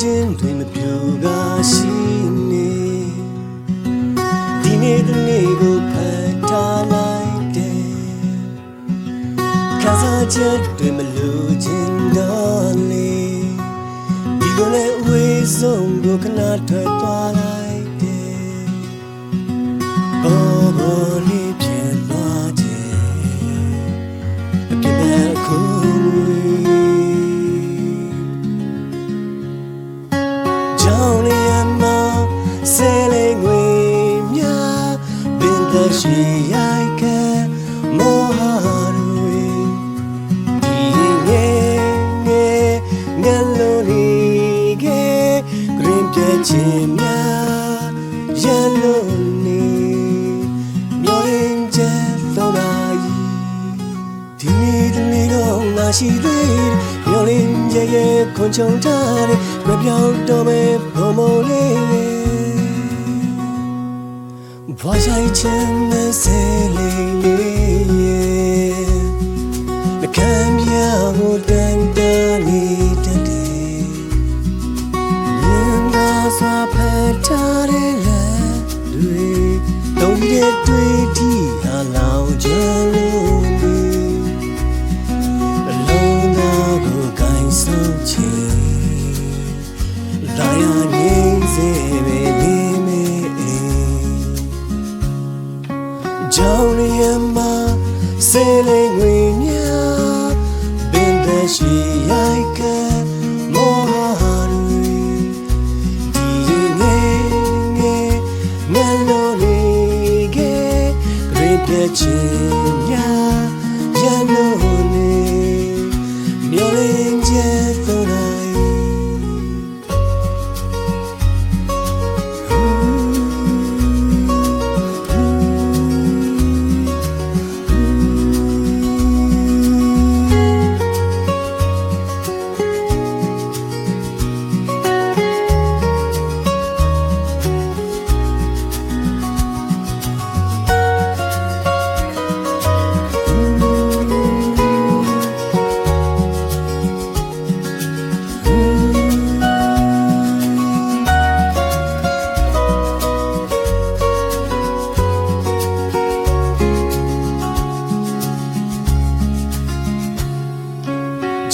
ခြင်းတွေမပြူကားရှိနေဒီနေ့ဒီနေ့ကိုဖတ်ထားလိုက်တယ်ခံစားချက်တွေမလို့ခြင်းတော့လေဒီလိုလဲအဝေးဆုံးကိုခဏထွက်သွားလိုက်တယ်ဘောလေးဖြစ်သွားခြင်းအပြစ်မဲ့ခုရှိရိုက်ကမောဟတွေဒီငယ်ငယ်လုံးလေးကဂရင်ပြချင်များရလုံးနေမျောရင်ကျသောနာဒီနေ့တော့ငါရှိသေးမျောရင်ရဲ့ခွန်ချုံထားတယ်မပြောင်းတော့မဲ့ဘုံမလေးဘာဆိုင်ချင်တဲ့စေလေးလေးနှကမ်းပြဟိုတန်တန်နေတဲ့ရင်သာစွာဖတ်ထားတဲ့လက်တွေတုံးတဲ့တွေ့တီဟာလောင်ချင်လို့အလုံးသားကိုကိုင်းဆုံးချင်လာရနေစေပဲကြောင်ရမစေလေးငွေများပင်သက်ရှိရိုက်ကမောဟတွေဒီငယ်မလိုလေးကရေပြချင်များရလို့နေမျောလင်းချက်သောတိုင်း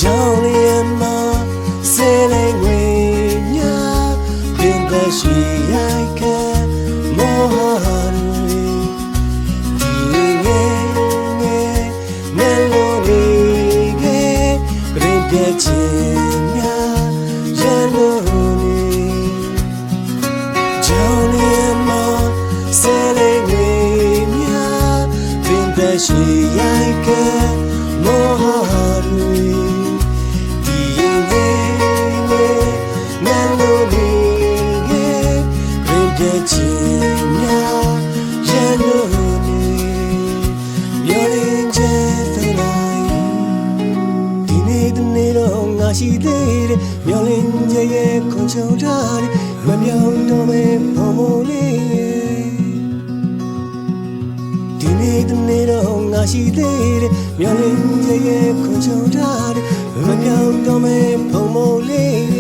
ကြောင်ရမစေလေးငွေများပင်သက်ရှိရိုက်ကမောဟတွေဒီငယ်မလိုလေးကရင်ပြချင်များရလို့နေကြောင်ရမစေလေးငွေများပင်သက်ရှိရိုက်ကမောဟတွေချင်များရလို့နေမျောရင်ချက်သလိုက်ဒီနေ့တော့ငါရှိသေးတယ်မျောရင်ချက်ရဲ့ခွန်ချုံထားတယ်မပြောင်းတော့မဲ့ဘုံမလေးဒီနေ့တော့ငါရှိသေးတယ်မျောရင်ချက်ရဲ့ခွန်ချုံထားတယ်မပြောင်းတော့မဲ့ဘုံမလေး